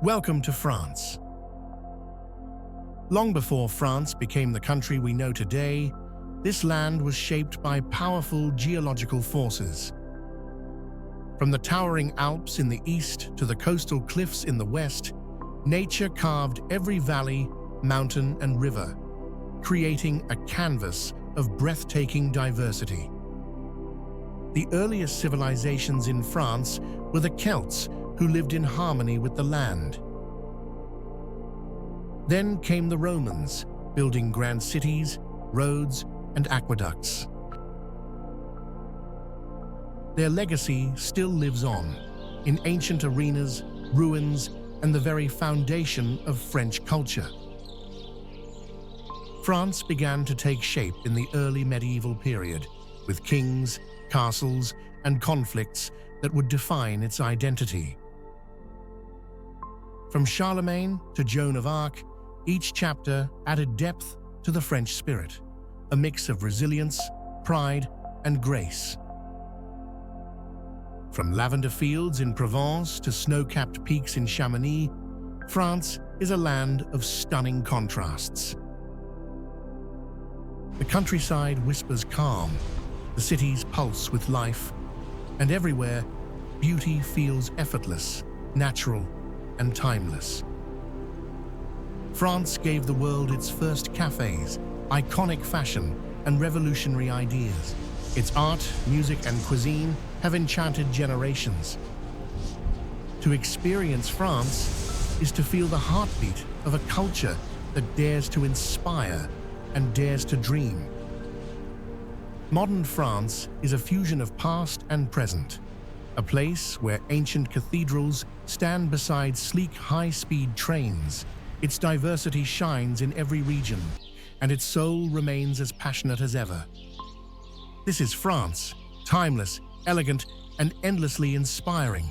Welcome to France. Long before France became the country we know today, this land was shaped by powerful geological forces. From the towering Alps in the east to the coastal cliffs in the west, nature carved every valley, mountain, and river, creating a canvas of breathtaking diversity. The earliest civilizations in France were the Celts, who lived in harmony with the land. Then came the Romans, building grand cities, roads, and aqueducts. Their legacy still lives on, in ancient arenas, ruins, and the very foundation of French culture. France began to take shape in the early medieval period, with kings, castles, and conflicts that would define its identity. From Charlemagne to Joan of Arc, each chapter added depth to the French spirit, a mix of resilience, pride, and grace. From lavender fields in Provence to snow-capped peaks in Chamonix, France is a land of stunning contrasts. The countryside whispers calm, the cities pulse with life, and everywhere, beauty feels effortless, natural, and timeless. France gave the world its first cafes, iconic fashion, and revolutionary ideas. Its art, music, and cuisine have enchanted generations. To experience France is to feel the heartbeat of a culture that dares to inspire and dares to dream. Modern France is a fusion of past and present, a place where ancient cathedrals stand beside sleek high-speed trains. Its diversity shines in every region, and its soul remains as passionate as ever. This is France, timeless, elegant, and endlessly inspiring.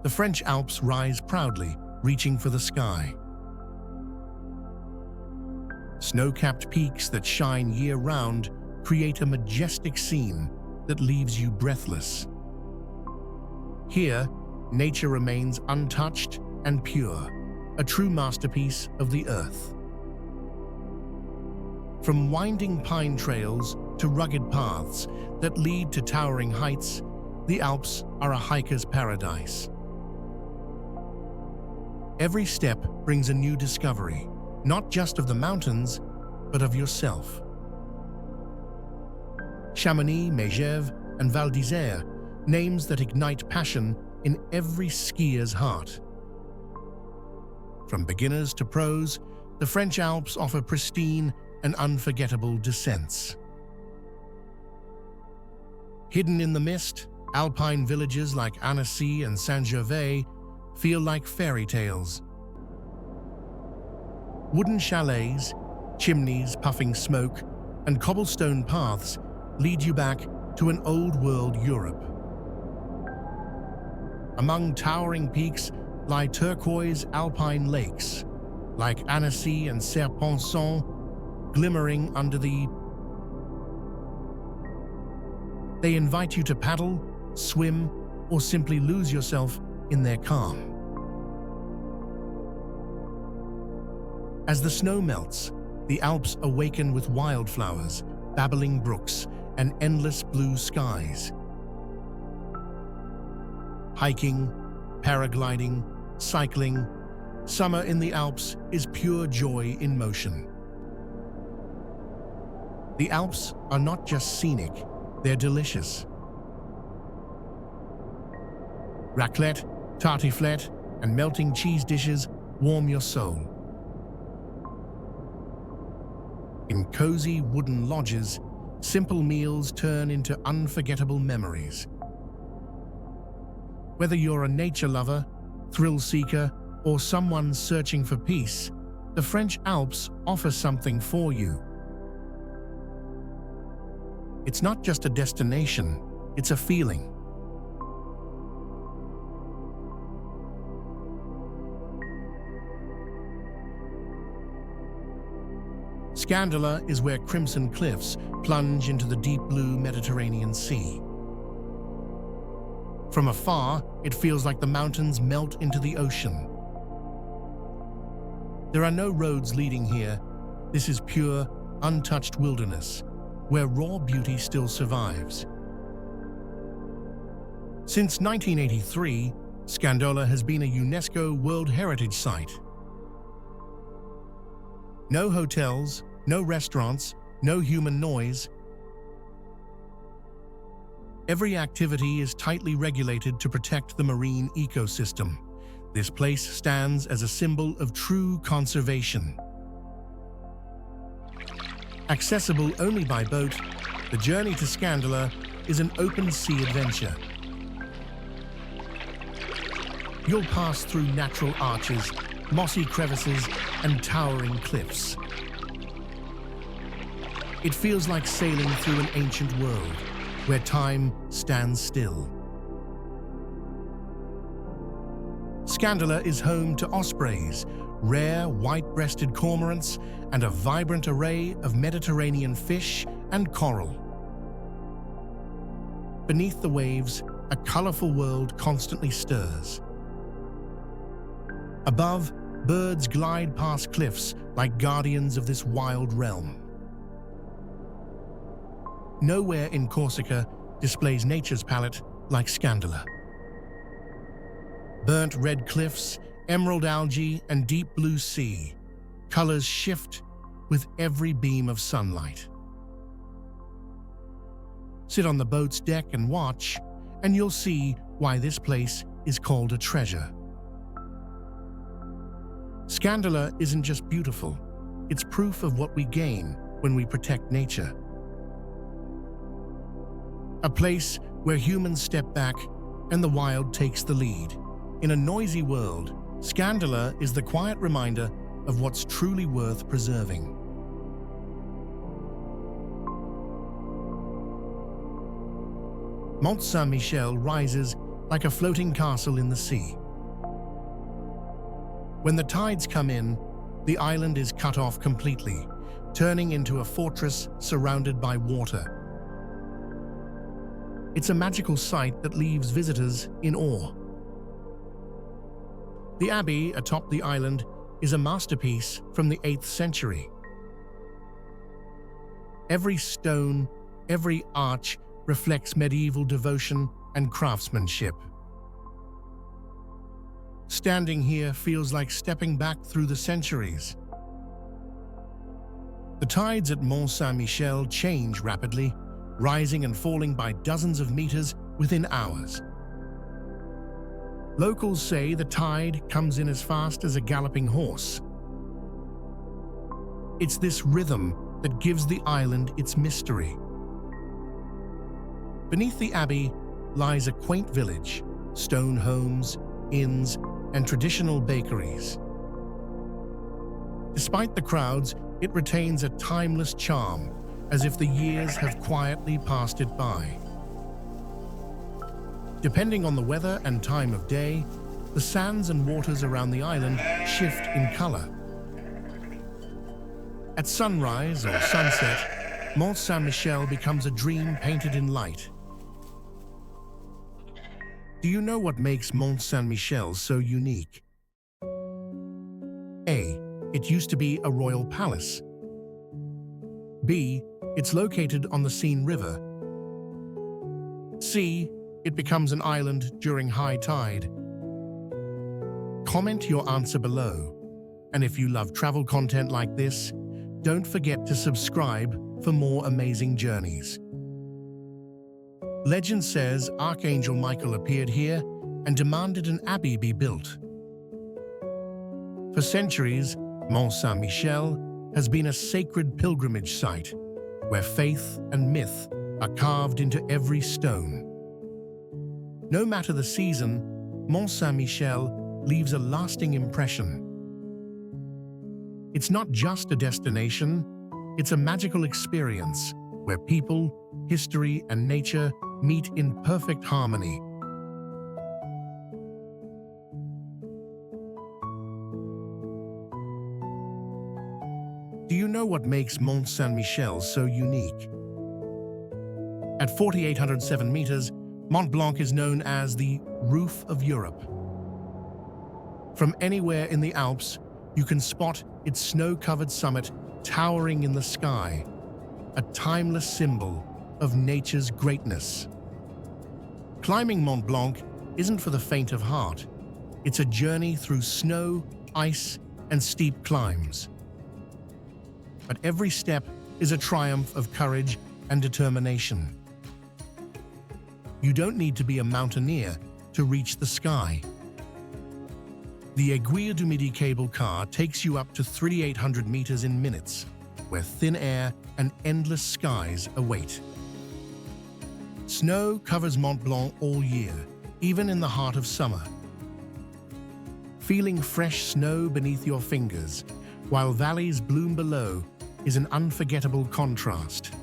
The French Alps rise proudly, reaching for the sky. Snow-capped peaks that shine year-round create a majestic scene that leaves you breathless. Here, nature remains untouched and pure, a true masterpiece of the earth. From winding pine trails to rugged paths that lead to towering heights, the Alps are a hiker's paradise. Every step brings a new discovery, not just of the mountains, but of yourself. Chamonix, Megève, and Val d'Isère, names that ignite passion in every skier's heart. From beginners to pros, the French Alps offer pristine and unforgettable descents. Hidden in the mist, alpine villages like Annecy and Saint-Gervais feel like fairy tales. Wooden chalets, chimneys puffing smoke, and cobblestone paths lead you back to an old-world Europe. Among towering peaks lie turquoise alpine lakes, like Annecy and Serpenson, glimmering under the... They invite you to paddle, swim, or simply lose yourself in their calm. As the snow melts, the Alps awaken with wildflowers, babbling brooks, and endless blue skies. Hiking, paragliding, cycling, summer in the Alps is pure joy in motion. The Alps are not just scenic, they're delicious. Raclette, tartiflette, and melting cheese dishes warm your soul. In cozy wooden lodges, simple meals turn into unforgettable memories. Whether you're a nature lover, thrill seeker, or someone searching for peace, the French Alps offer something for you. It's not just a destination, it's a feeling. Scandola is where crimson cliffs plunge into the deep blue Mediterranean Sea. From afar, it feels like the mountains melt into the ocean. There are no roads leading here. This is pure, untouched wilderness, where raw beauty still survives. Since 1983, Scandola has been a UNESCO World Heritage Site. No hotels, no restaurants, no human noise. Every activity is tightly regulated to protect the marine ecosystem. This place stands as a symbol of true conservation. Accessible only by boat, the journey to Scandola is an open-sea adventure. You'll pass through natural arches, mossy crevices, and towering cliffs. It feels like sailing through an ancient world, where time stands still. Scandola is home to ospreys, rare white-breasted cormorants, and a vibrant array of Mediterranean fish and coral. Beneath the waves, a colorful world constantly stirs. Above, birds glide past cliffs like guardians of this wild realm. Nowhere in Corsica displays nature's palette like Scandola. Burnt red cliffs, emerald algae, and deep blue sea. Colors shift with every beam of sunlight. Sit on the boat's deck and watch, and you'll see why this place is called a treasure. Scandola isn't just beautiful, it's proof of what we gain when we protect nature. A place where humans step back and the wild takes the lead. In a noisy world, Scandola is the quiet reminder of what's truly worth preserving. Mont Saint-Michel rises like a floating castle in the sea. When the tides come in, the island is cut off completely, turning into a fortress surrounded by water. It's a magical sight that leaves visitors in awe. The abbey atop the island is a masterpiece from the 8th century. Every stone, every arch reflects medieval devotion and craftsmanship. Standing here feels like stepping back through the centuries. The tides at Mont Saint-Michel change rapidly, rising and falling by dozens of meters within hours. Locals say the tide comes in as fast as a galloping horse. It's this rhythm that gives the island its mystery. Beneath the abbey lies a quaint village, stone homes, inns, and traditional bakeries. Despite the crowds, it retains a timeless charm, as if the years have quietly passed it by. Depending on the weather and time of day, the sands and waters around the island shift in color. At sunrise or sunset, Mont Saint-Michel becomes a dream painted in light. Do you know what makes Mont Saint-Michel so unique? A. It used to be a royal palace. B. It's located on the Seine River. C. It becomes an island during high tide. Comment your answer below. And if you love travel content like this, don't forget to subscribe for more amazing journeys. Legend says Archangel Michael appeared here and demanded an abbey be built. For centuries, Mont Saint-Michel has been a sacred pilgrimage site where faith and myth are carved into every stone. No matter the season, Mont Saint-Michel leaves a lasting impression. It's not just a destination, it's a magical experience where people, history, and nature meet in perfect harmony. Do you know what makes Mont Saint-Michel so unique? At 4,807 meters, Mont Blanc is known as the roof of Europe. From anywhere in the Alps, you can spot its snow-covered summit towering in the sky, a timeless symbol of nature's greatness. Climbing Mont Blanc isn't for the faint of heart. It's a journey through snow, ice, and steep climbs. But every step is a triumph of courage and determination. You don't need to be a mountaineer to reach the sky. The Aiguille du Midi cable car takes you up to 3,800 meters in minutes, where thin air and endless skies await. Snow covers Mont Blanc all year, even in the heart of summer. Feeling fresh snow beneath your fingers, while valleys bloom below, is an unforgettable contrast.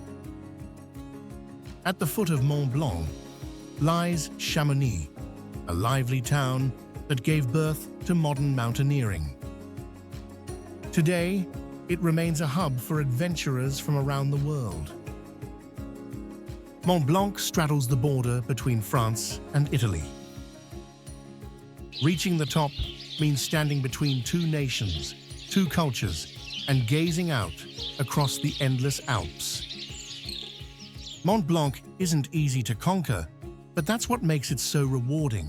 At the foot of Mont Blanc lies Chamonix, a lively town that gave birth to modern mountaineering. Today, it remains a hub for adventurers from around the world. Mont Blanc straddles the border between France and Italy. Reaching the top means standing between two nations, two cultures, and gazing out across the endless Alps. Mont Blanc isn't easy to conquer, but that's what makes it so rewarding.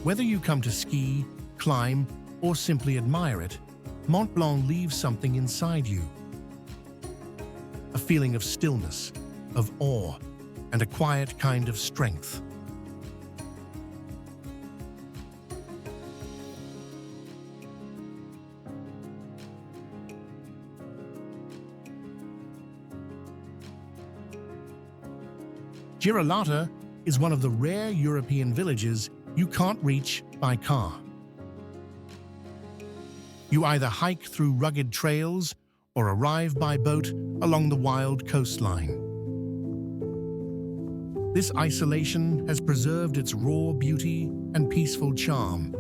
Whether you come to ski, climb, or simply admire it, Mont Blanc leaves something inside you. A feeling of stillness, of awe, and a quiet kind of strength. Girolata is one of the rare European villages you can't reach by car. You either hike through rugged trails or arrive by boat along the wild coastline. This isolation has preserved its raw beauty and peaceful charm.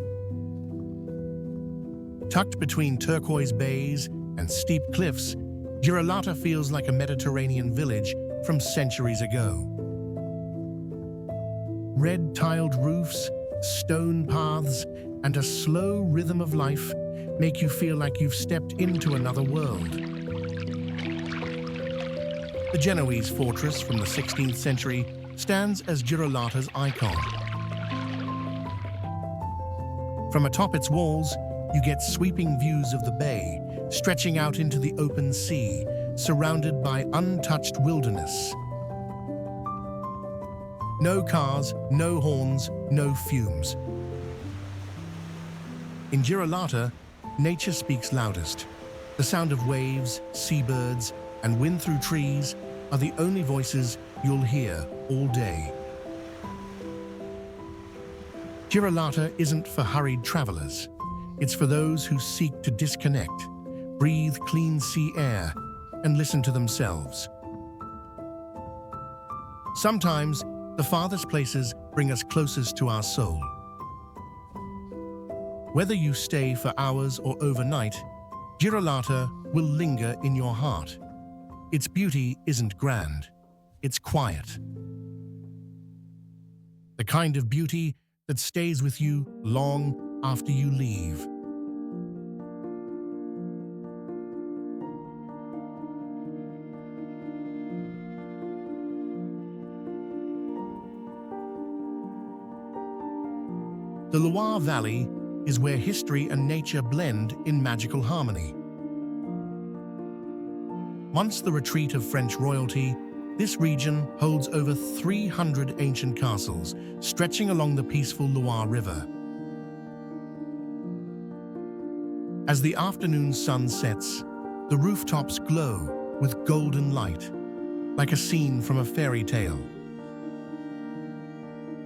Tucked between turquoise bays and steep cliffs, Girolata feels like a Mediterranean village from centuries ago. Red-tiled roofs, stone paths, and a slow rhythm of life make you feel like you've stepped into another world. The Genoese fortress from the 16th century stands as Girolata's icon. From atop its walls, you get sweeping views of the bay, stretching out into the open sea, surrounded by untouched wilderness. No cars, no horns, no fumes. In Girolata, nature speaks loudest. The sound of waves, seabirds, and wind through trees are the only voices you'll hear all day. Girolata isn't for hurried travelers. It's for those who seek to disconnect, breathe clean sea air, and listen to themselves. Sometimes, the farthest places bring us closest to our soul. Whether you stay for hours or overnight, Girolata will linger in your heart. Its beauty isn't grand, it's quiet. The kind of beauty that stays with you long after you leave. The Loire Valley is where history and nature blend in magical harmony. Once the retreat of French royalty, this region holds over 300 ancient castles stretching along the peaceful Loire River. As the afternoon sun sets, the rooftops glow with golden light, like a scene from a fairy tale.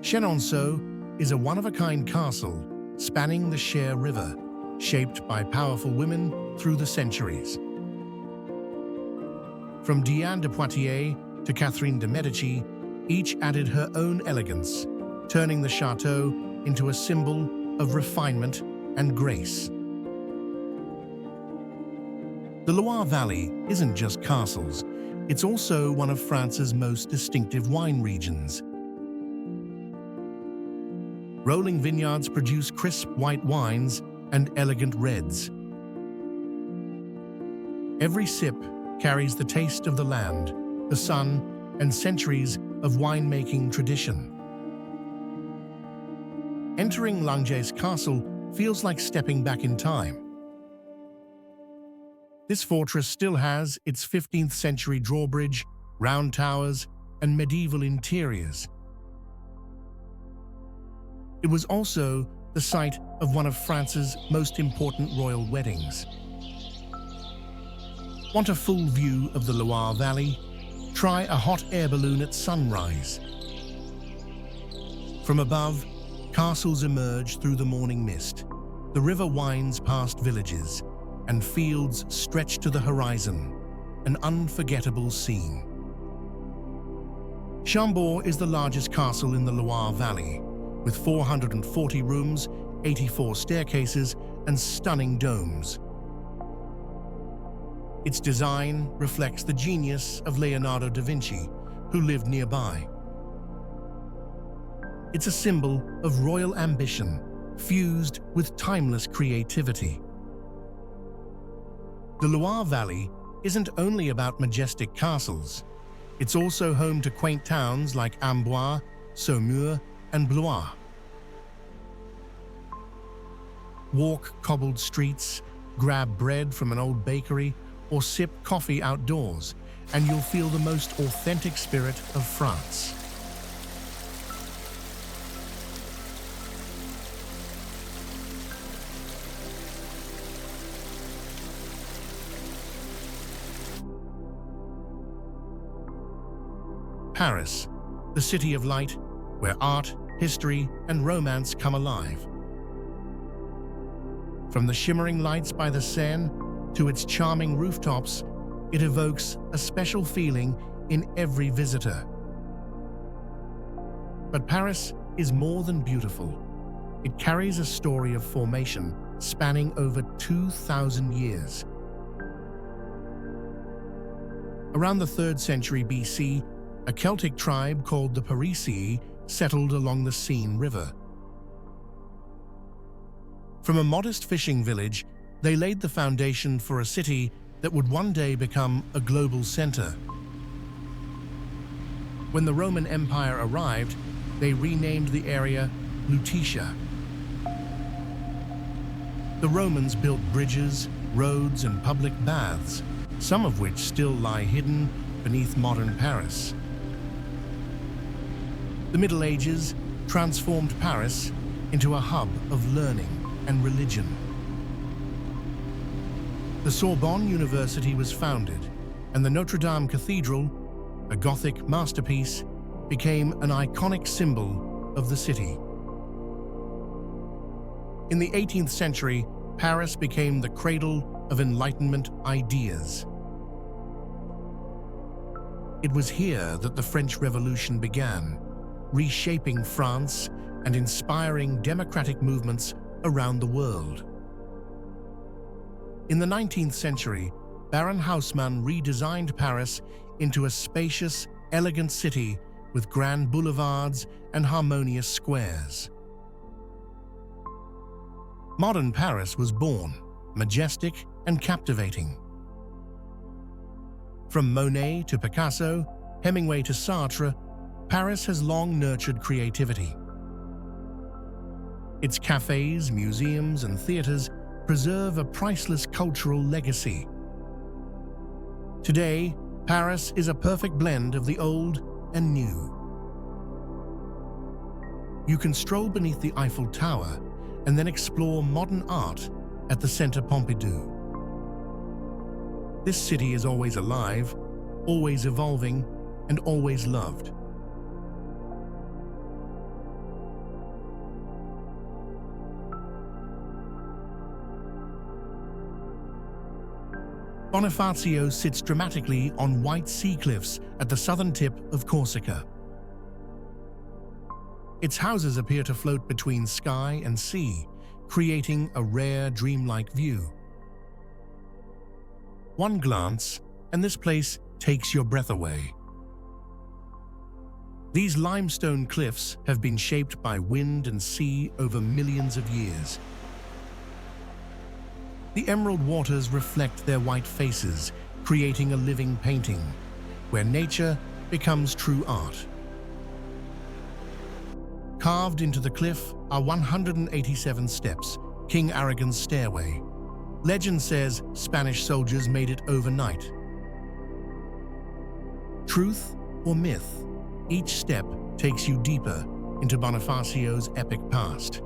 Chenonceau is a one-of-a-kind castle spanning the Cher River, shaped by powerful women through the centuries. From Diane de Poitiers to Catherine de Medici, each added her own elegance, turning the chateau into a symbol of refinement and grace. The Loire Valley isn't just castles, it's also one of France's most distinctive wine regions, Rolling vineyards produce crisp white wines and elegant reds. Every sip carries the taste of the land, the sun, and centuries of winemaking tradition. Entering Langier's castle feels like stepping back in time. This fortress still has its 15th century drawbridge, round towers, and medieval interiors. It was also the site of one of France's most important royal weddings. Want a full view of the Loire Valley? Try a hot air balloon at sunrise. From above, castles emerge through the morning mist. The river winds past villages, and fields stretch to the horizon, an unforgettable scene. Chambord is the largest castle in the Loire Valley, with 440 rooms, 84 staircases, and stunning domes. Its design reflects the genius of Leonardo da Vinci, who lived nearby. It's a symbol of royal ambition, fused with timeless creativity. The Loire Valley isn't only about majestic castles. It's also home to quaint towns like Amboise, Saumur, and Blois. Walk cobbled streets, grab bread from an old bakery, or sip coffee outdoors, and you'll feel the most authentic spirit of France. Paris, the city of light, where art, history, and romance come alive. From the shimmering lights by the Seine to its charming rooftops, it evokes a special feeling in every visitor. But Paris is more than beautiful. It carries a story of formation spanning over 2,000 years. Around the 3rd century BC, a Celtic tribe called the Parisii settled along the Seine River. From a modest fishing village, they laid the foundation for a city that would one day become a global center. When the Roman Empire arrived, they renamed the area Lutetia. The Romans built bridges, roads, and public baths, some of which still lie hidden beneath modern Paris. The Middle Ages transformed Paris into a hub of learning and religion. The Sorbonne University was founded, and the Notre Dame Cathedral, a Gothic masterpiece, became an iconic symbol of the city. In the 18th century, Paris became the cradle of Enlightenment ideas. It was here that the French Revolution began, reshaping France and inspiring democratic movements around the world. In the 19th century, Baron Haussmann redesigned Paris into a spacious, elegant city with grand boulevards and harmonious squares. Modern Paris was born, majestic and captivating. From Monet to Picasso, Hemingway to Sartre, Paris has long nurtured creativity. Its cafes, museums, and theaters preserve a priceless cultural legacy. Today, Paris is a perfect blend of the old and new. You can stroll beneath the Eiffel Tower and then explore modern art at the Centre Pompidou. This city is always alive, always evolving, and always loved. Bonifacio sits dramatically on white sea cliffs at the southern tip of Corsica. Its houses appear to float between sky and sea, creating a rare, dreamlike view. One glance, and this place takes your breath away. These limestone cliffs have been shaped by wind and sea over millions of years. The emerald waters reflect their white faces, creating a living painting, where nature becomes true art. Carved into the cliff are 187 steps, King Aragon's stairway. Legend says Spanish soldiers made it overnight. Truth or myth, each step takes you deeper into Bonifacio's epic past.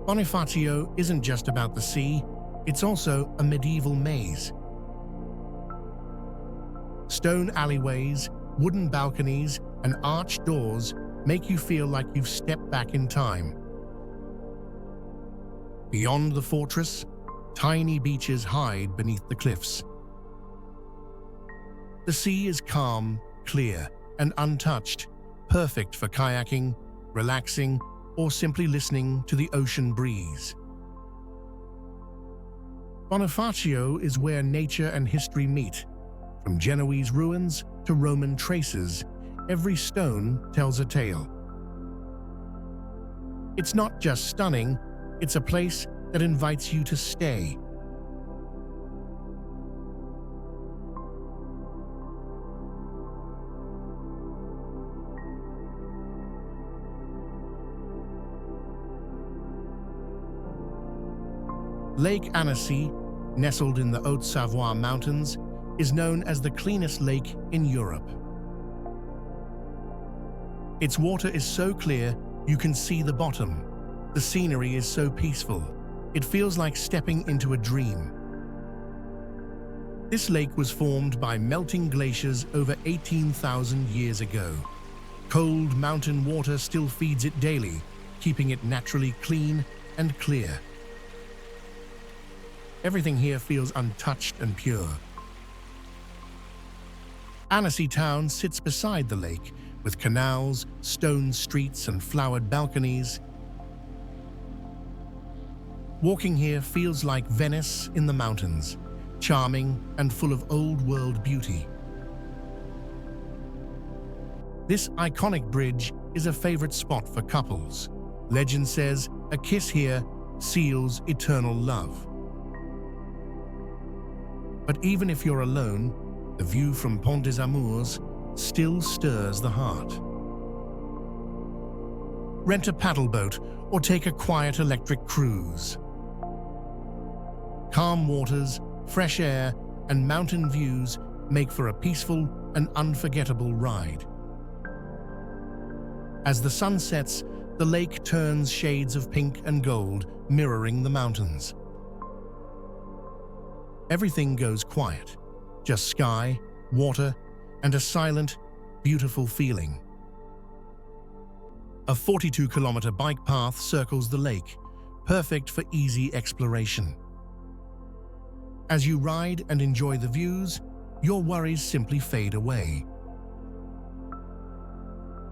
Bonifacio isn't just about the sea, it's also a medieval maze. Stone alleyways, wooden balconies, and arched doors make you feel like you've stepped back in time. Beyond the fortress, tiny beaches hide beneath the cliffs. The sea is calm, clear, and untouched, perfect for kayaking, relaxing, or simply listening to the ocean breeze. Bonifacio is where nature and history meet. From Genoese ruins to Roman traces, every stone tells a tale. It's not just stunning, it's a place that invites you to stay. Lake Annecy, nestled in the Haute-Savoie Mountains, is known as the cleanest lake in Europe. Its water is so clear you can see the bottom. The scenery is so peaceful. It feels like stepping into a dream. This lake was formed by melting glaciers over 18,000 years ago. Cold mountain water still feeds it daily, keeping it naturally clean and clear. Everything here feels untouched and pure. Annecy town sits beside the lake, with canals, stone streets, and flowered balconies. Walking here feels like Venice in the mountains, charming and full of old-world beauty. This iconic bridge is a favorite spot for couples. Legend says a kiss here seals eternal love. But even if you're alone, the view from Pont des Amours still stirs the heart. Rent a paddle boat or take a quiet electric cruise. Calm waters, fresh air, and mountain views make for a peaceful and unforgettable ride. As the sun sets, the lake turns shades of pink and gold, mirroring the mountains. Everything goes quiet, just sky, water, and a silent, beautiful feeling. A 42-kilometer bike path circles the lake, perfect for easy exploration. As you ride and enjoy the views, your worries simply fade away.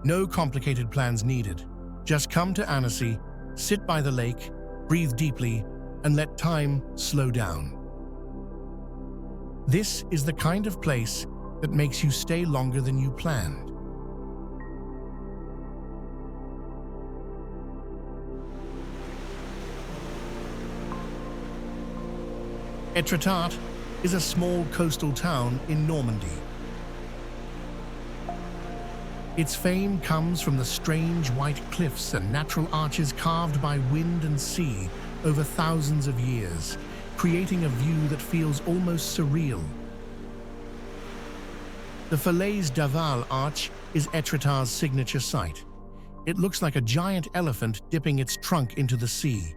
No complicated plans needed. Just come to Annecy, sit by the lake, breathe deeply, and let time slow down. This is the kind of place that makes you stay longer than you planned. Etretat is a small coastal town in Normandy. Its fame comes from the strange white cliffs and natural arches carved by wind and sea over thousands of years, creating a view that feels almost surreal. The Falaise d'Aval arch is Etretat's signature site. It looks like a giant elephant dipping its trunk into the sea.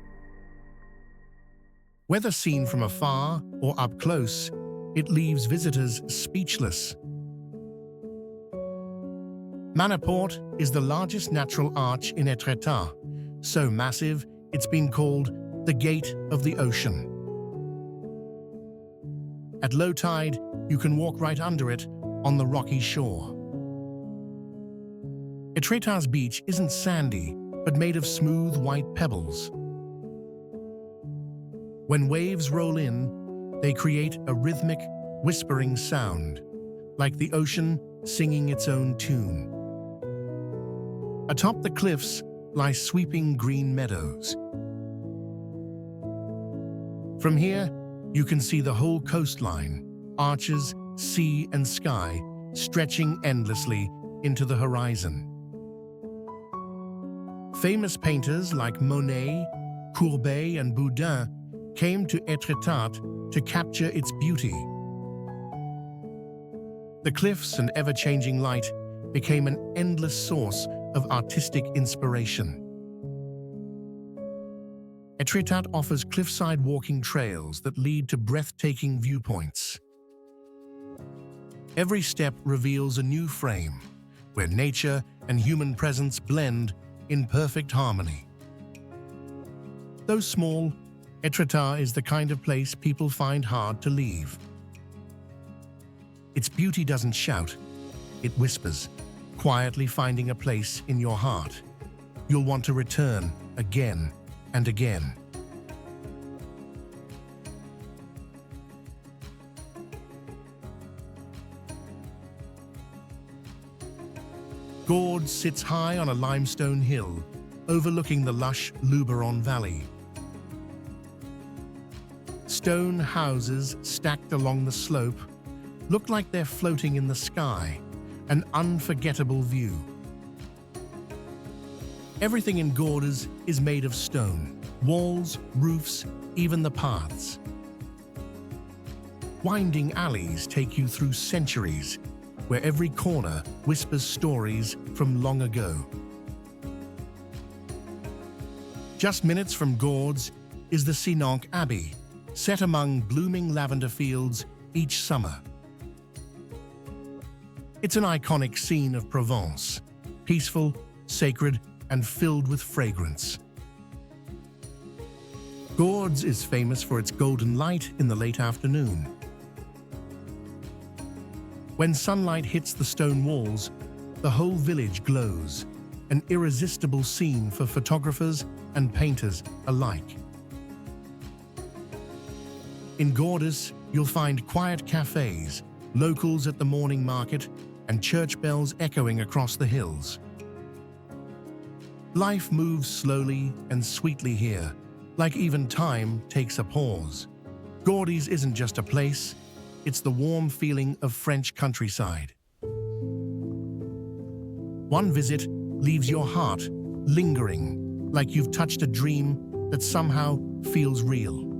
Whether seen from afar or up close, it leaves visitors speechless. Manaport is the largest natural arch in Etretat, so massive it's been called the Gate of the Ocean. At low tide, you can walk right under it on the rocky shore. Etretat's beach isn't sandy, but made of smooth white pebbles. When waves roll in, they create a rhythmic, whispering sound, like the ocean singing its own tune. Atop the cliffs lie sweeping green meadows. From here, you can see the whole coastline, arches, sea and sky, stretching endlessly into the horizon. Famous painters like Monet, Courbet and Boudin came to Etretat to capture its beauty. The cliffs and ever-changing light became an endless source of artistic inspiration. Etretat offers cliffside walking trails that lead to breathtaking viewpoints. Every step reveals a new frame, where nature and human presence blend in perfect harmony. Though small, Etretat is the kind of place people find hard to leave. Its beauty doesn't shout, it whispers, quietly finding a place in your heart. You'll want to return again and again. Gordes sits high on a limestone hill, overlooking the lush Luberon Valley. Stone houses stacked along the slope look like they're floating in the sky, an unforgettable view. Everything in Gordes is made of stone, walls, roofs, even the paths. Winding alleys take you through centuries, where every corner whispers stories from long ago. Just minutes from Gordes is the Sinonc Abbey, set among blooming lavender fields each summer. It's an iconic scene of Provence, peaceful, sacred, and filled with fragrance. Gordes is famous for its golden light in the late afternoon. When sunlight hits the stone walls, the whole village glows, an irresistible scene for photographers and painters alike. In Gordes, you'll find quiet cafes, locals at the morning market, and church bells echoing across the hills. Life moves slowly and sweetly here, like even time takes a pause. Gordes isn't just a place, it's the warm feeling of French countryside. One visit leaves your heart lingering, like you've touched a dream that somehow feels real.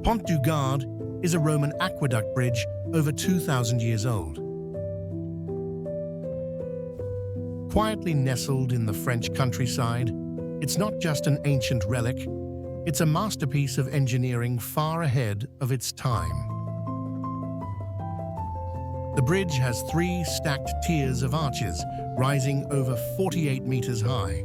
Pont Du Gard is a Roman aqueduct bridge over 2,000 years old. Quietly nestled in the French countryside, it's not just an ancient relic, it's a masterpiece of engineering far ahead of its time. The bridge has 3 stacked tiers of arches rising over 48 meters high.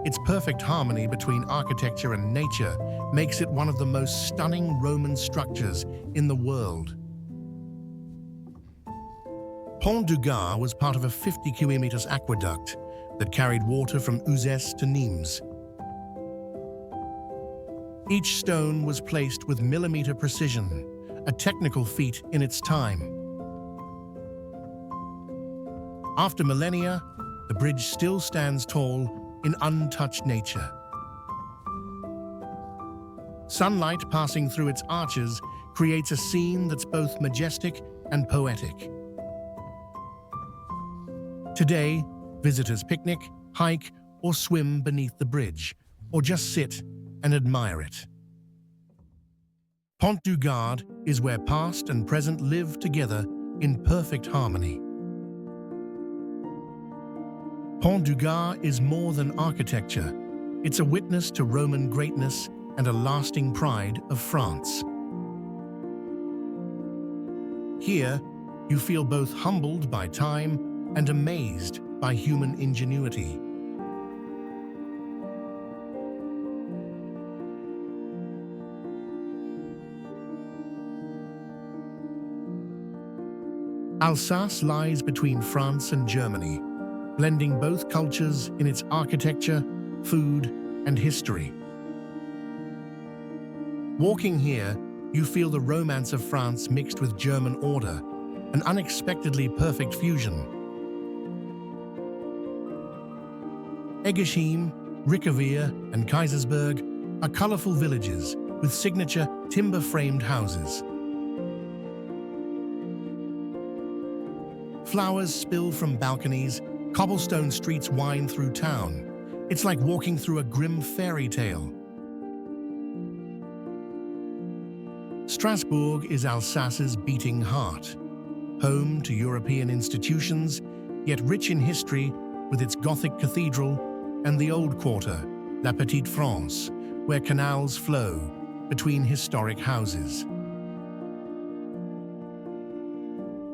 Its perfect harmony between architecture and nature makes it one of the most stunning Roman structures in the world. Pont du Gard was part of a 50 kilometers aqueduct that carried water from Uzès to Nîmes. Each stone was placed with millimeter precision, a technical feat in its time. After millennia, the bridge still stands tall in untouched nature. Sunlight passing through its arches creates a scene that's both majestic and poetic. Today, visitors picnic, hike, or swim beneath the bridge, or just sit and admire it. Pont du Gard is where past and present live together in perfect harmony. Pont du Gard is more than architecture. It's a witness to Roman greatness and a lasting pride of France. Here, you feel both humbled by time and amazed by human ingenuity. Alsace lies between France and Germany, blending both cultures in its architecture, food, and history. Walking here, you feel the romance of France mixed with German order, an unexpectedly perfect fusion. Egershim, Rickeveer, and Kaisersberg are colorful villages with signature timber-framed houses. Flowers spill from balconies, cobblestone streets wind through town. It's like walking through a grim fairy tale. Strasbourg is Alsace's beating heart, home to European institutions, yet rich in history with its Gothic cathedral and the Old Quarter, La Petite France, where canals flow between historic houses.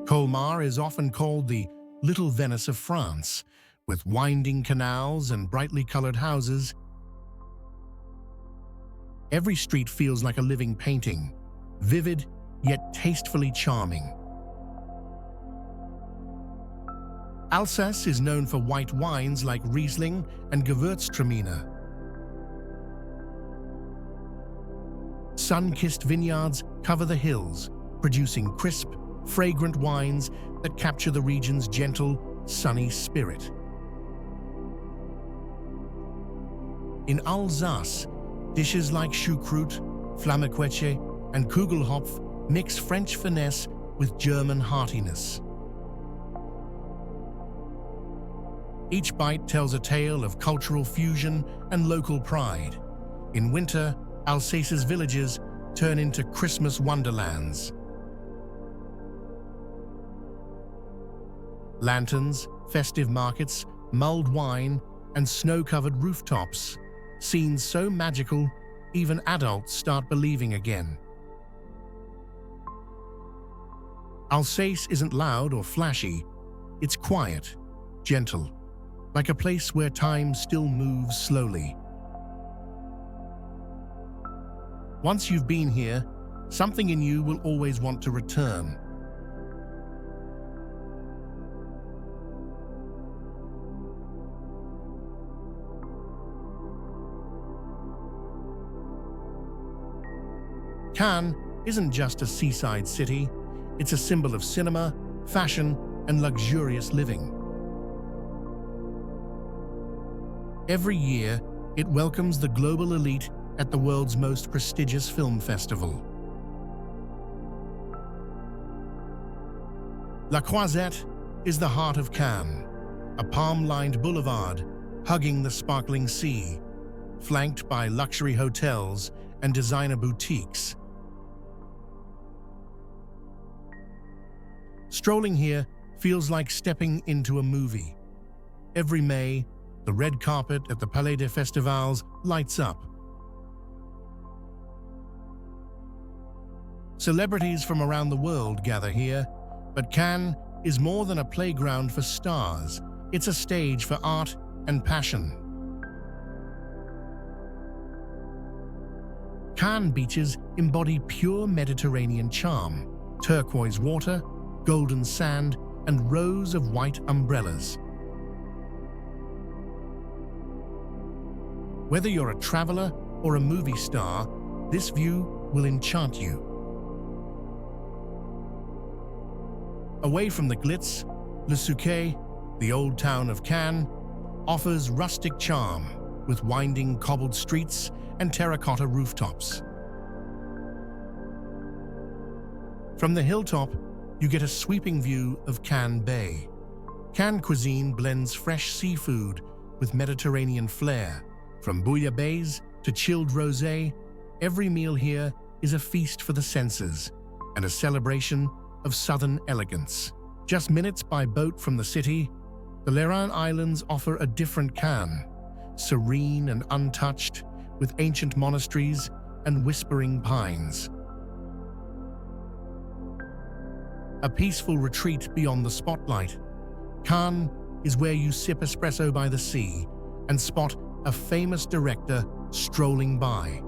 Colmar is often called the Little Venice of France, with winding canals and brightly colored houses. Every street feels like a living painting, vivid yet tastefully charming. Alsace is known for white wines like Riesling and Gewürztraminer. Sun-kissed vineyards cover the hills, producing crisp, fragrant wines that capture the region's gentle, sunny spirit. In Alsace, dishes like choucroute, flammekueche, and Kugelhopf mix French finesse with German heartiness. Each bite tells a tale of cultural fusion and local pride. In winter, Alsace's villages turn into Christmas wonderlands. Lanterns, festive markets, mulled wine, and snow-covered rooftops. Scenes so magical, even adults start believing again. Alsace isn't loud or flashy. It's quiet, gentle, like a place where time still moves slowly. Once you've been here, something in you will always want to return. Cannes isn't just a seaside city, it's a symbol of cinema, fashion, and luxurious living. Every year, it welcomes the global elite at the world's most prestigious film festival. La Croisette is the heart of Cannes, a palm-lined boulevard hugging the sparkling sea, flanked by luxury hotels and designer boutiques. Strolling here feels like stepping into a movie. Every May, the red carpet at the Palais des Festivals lights up. Celebrities from around the world gather here, but Cannes is more than a playground for stars. It's a stage for art and passion. Cannes beaches embody pure Mediterranean charm, turquoise water, golden sand, and rows of white umbrellas. Whether you're a traveler or a movie star, this view will enchant you. Away from the glitz, Le Souquet, the old town of Cannes, offers rustic charm with winding cobbled streets and terracotta rooftops. From the hilltop, you get a sweeping view of Cannes Bay. Cannes cuisine blends fresh seafood with Mediterranean flair. From bouillabaisse to chilled rosé, every meal here is a feast for the senses and a celebration of southern elegance. Just minutes by boat from the city, the Lérins Islands offer a different Cannes, serene and untouched, with ancient monasteries and whispering pines. A peaceful retreat beyond the spotlight, Cannes is where you sip espresso by the sea and spot a famous director strolling by.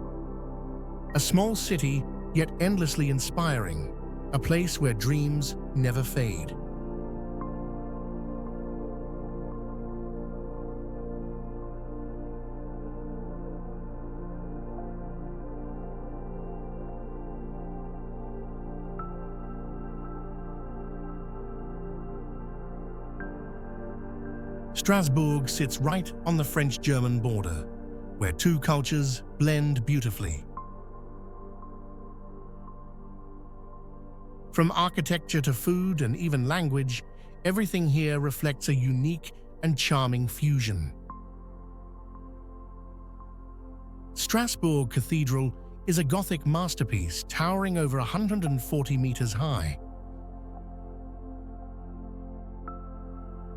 A small city, yet endlessly inspiring, a place where dreams never fade. Strasbourg sits right on the French-German border, where two cultures blend beautifully. From architecture to food and even language, everything here reflects a unique and charming fusion. Strasbourg Cathedral is a Gothic masterpiece towering over 140 meters high.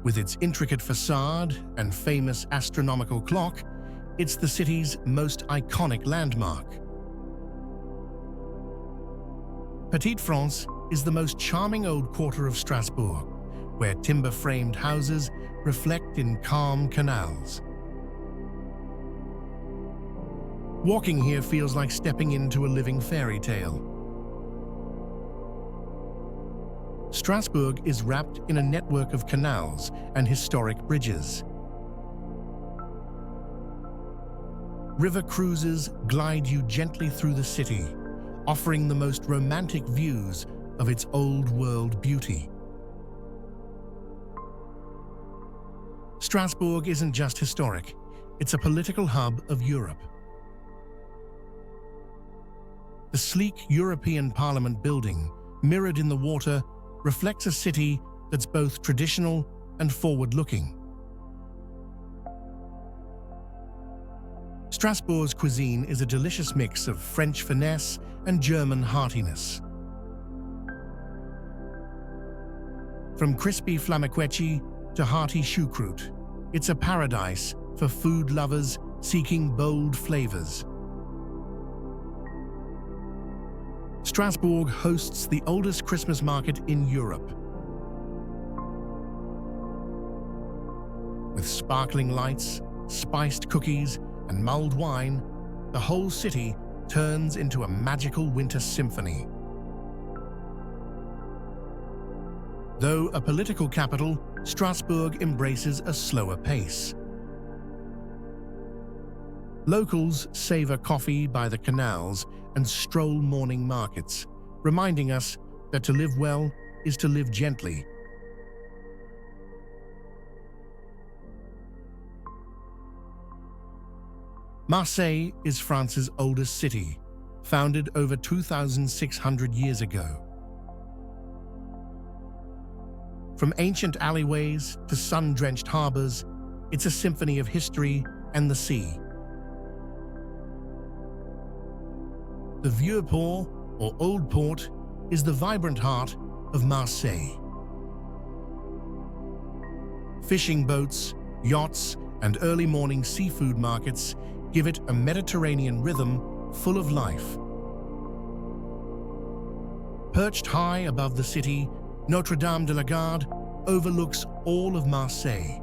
With its intricate facade and famous astronomical clock, it's the city's most iconic landmark. Petite France is the most charming old quarter of Strasbourg, where timber-framed houses reflect in calm canals. Walking here feels like stepping into a living fairy tale. Strasbourg is wrapped in a network of canals and historic bridges. River cruises glide you gently through the city, offering the most romantic views of its old-world beauty. Strasbourg isn't just historic, it's a political hub of Europe. The sleek European Parliament building, mirrored in the water, reflects a city that's both traditional and forward-looking. Strasbourg's cuisine is a delicious mix of French finesse and German heartiness. From crispy flammekuechi to hearty choucroute, it's a paradise for food lovers seeking bold flavors. Strasbourg hosts the oldest Christmas market in Europe. With sparkling lights, spiced cookies, and mulled wine, the whole city turns into a magical winter symphony. Though a political capital, Strasbourg embraces a slower pace. Locals savor coffee by the canals and stroll morning markets, reminding us that to live well is to live gently. Marseille is France's oldest city, founded over 2,600 years ago. From ancient alleyways to sun-drenched harbors, it's a symphony of history and the sea. The Vieux Port, or Old Port, is the vibrant heart of Marseille. Fishing boats, yachts, and early morning seafood markets give it a Mediterranean rhythm full of life. Perched high above the city, Notre-Dame de la Garde overlooks all of Marseille.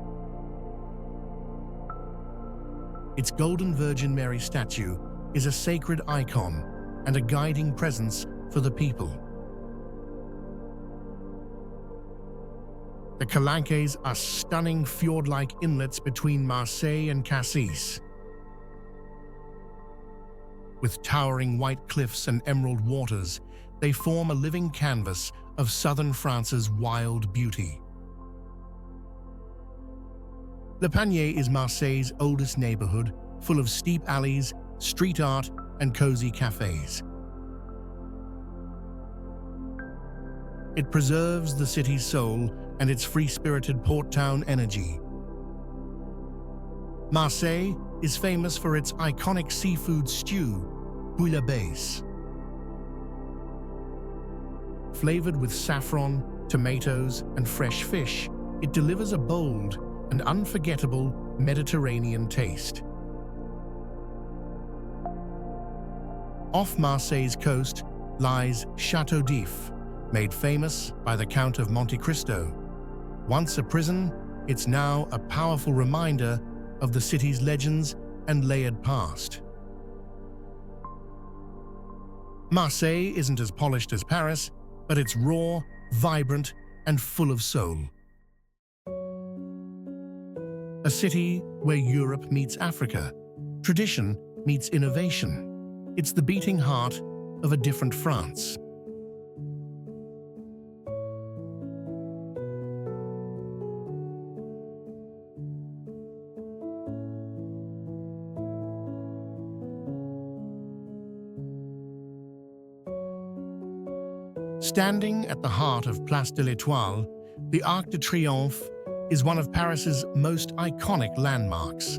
Its Golden Virgin Mary statue is a sacred icon and a guiding presence for the people. The Calanques are stunning fjord-like inlets between Marseille and Cassis. With towering white cliffs and emerald waters, they form a living canvas of southern France's wild beauty. Le Panier is Marseille's oldest neighborhood, full of steep alleys, street art, and cozy cafes. It preserves the city's soul and its free-spirited port town energy. Marseille is famous for its iconic seafood stew, bouillabaisse. Flavored with saffron, tomatoes, and fresh fish, it delivers a bold and unforgettable Mediterranean taste. Off Marseille's coast lies Château d'If, made famous by the Count of Monte Cristo. Once a prison, it's now a powerful reminder of the city's legends and layered past. Marseille isn't as polished as Paris, but it's raw, vibrant, and full of soul. A city where Europe meets Africa, tradition meets innovation. It's the beating heart of a different France. Standing at the heart of Place de l'Étoile, the Arc de Triomphe is one of Paris's most iconic landmarks.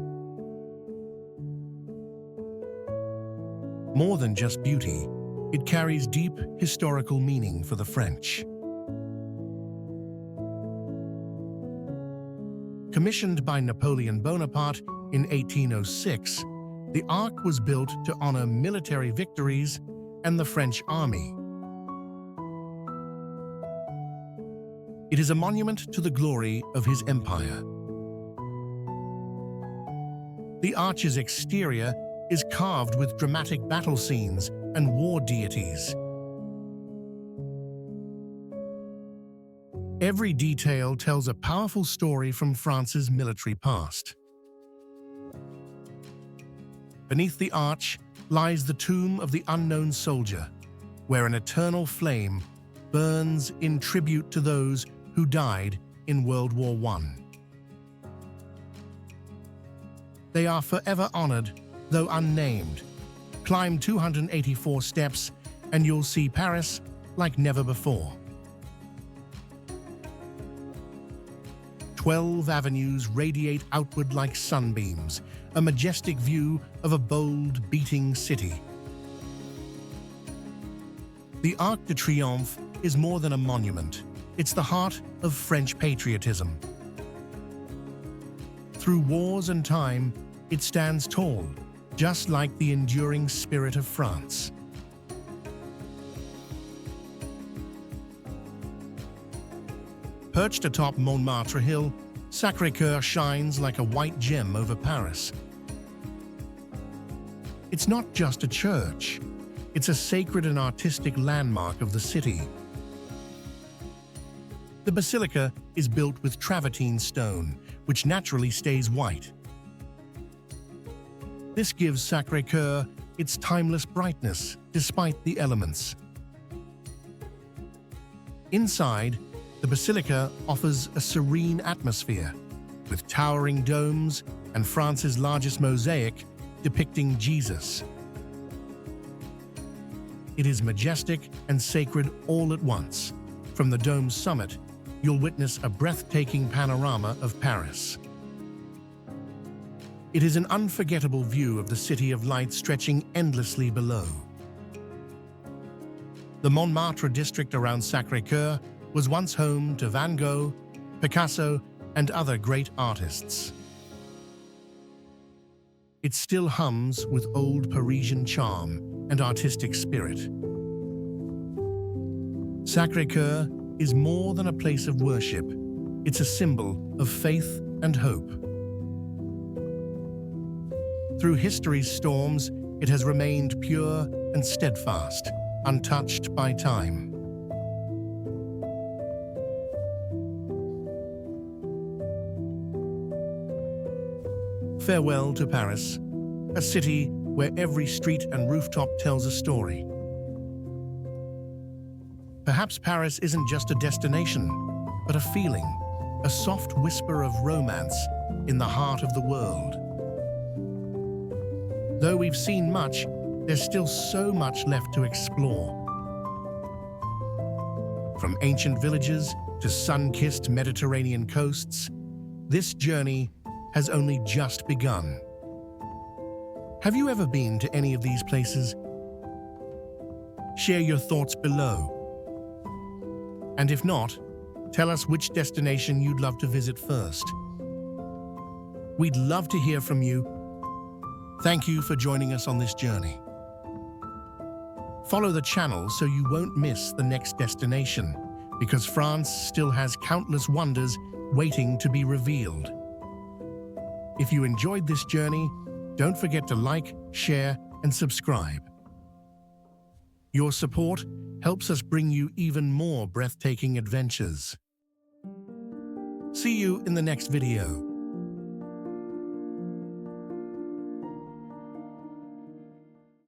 More than just beauty, it carries deep historical meaning for the French. Commissioned by Napoleon Bonaparte in 1806, the Arc was built to honor military victories and the French army. It is a monument to the glory of his empire. The arch's exterior is carved with dramatic battle scenes and war deities. Every detail tells a powerful story from France's military past. Beneath the arch lies the tomb of the unknown soldier, where an eternal flame burns in tribute to those who died in World War I. They are forever honored, though unnamed. Climb 284 steps and you'll see Paris like never before. 12 avenues radiate outward like sunbeams, a majestic view of a bold, beating city. The Arc de Triomphe is more than a monument. It's the heart of French patriotism. Through wars and time, it stands tall, just like the enduring spirit of France. Perched atop Montmartre Hill, Sacré-Cœur shines like a white gem over Paris. It's not just a church. It's a sacred and artistic landmark of the city. The Basilica is built with travertine stone, which naturally stays white. This gives Sacré-Cœur its timeless brightness, despite the elements. Inside, the Basilica offers a serene atmosphere, with towering domes and France's largest mosaic depicting Jesus. It is majestic and sacred all at once. From the dome's summit, you'll witness a breathtaking panorama of Paris. It is an unforgettable view of the City of Light stretching endlessly below. The Montmartre district around Sacré-Cœur was once home to Van Gogh, Picasso, and other great artists. It still hums with old Parisian charm and artistic spirit. Sacré-Cœur is more than a place of worship. It's a symbol of faith and hope. Through history's storms, it has remained pure and steadfast, untouched by time. Farewell to Paris, a city where every street and rooftop tells a story. Perhaps Paris isn't just a destination, but a feeling, a soft whisper of romance in the heart of the world. Though we've seen much, there's still so much left to explore. From ancient villages to sun-kissed Mediterranean coasts, this journey has only just begun. Have you ever been to any of these places? Share your thoughts below. And if not, tell us which destination you'd love to visit first. We'd love to hear from you. Thank you for joining us on this journey. Follow the channel so you won't miss the next destination, because France still has countless wonders waiting to be revealed. If you enjoyed this journey, don't forget to like, share, and subscribe. Your support helps us bring you even more breathtaking adventures. See you in the next video.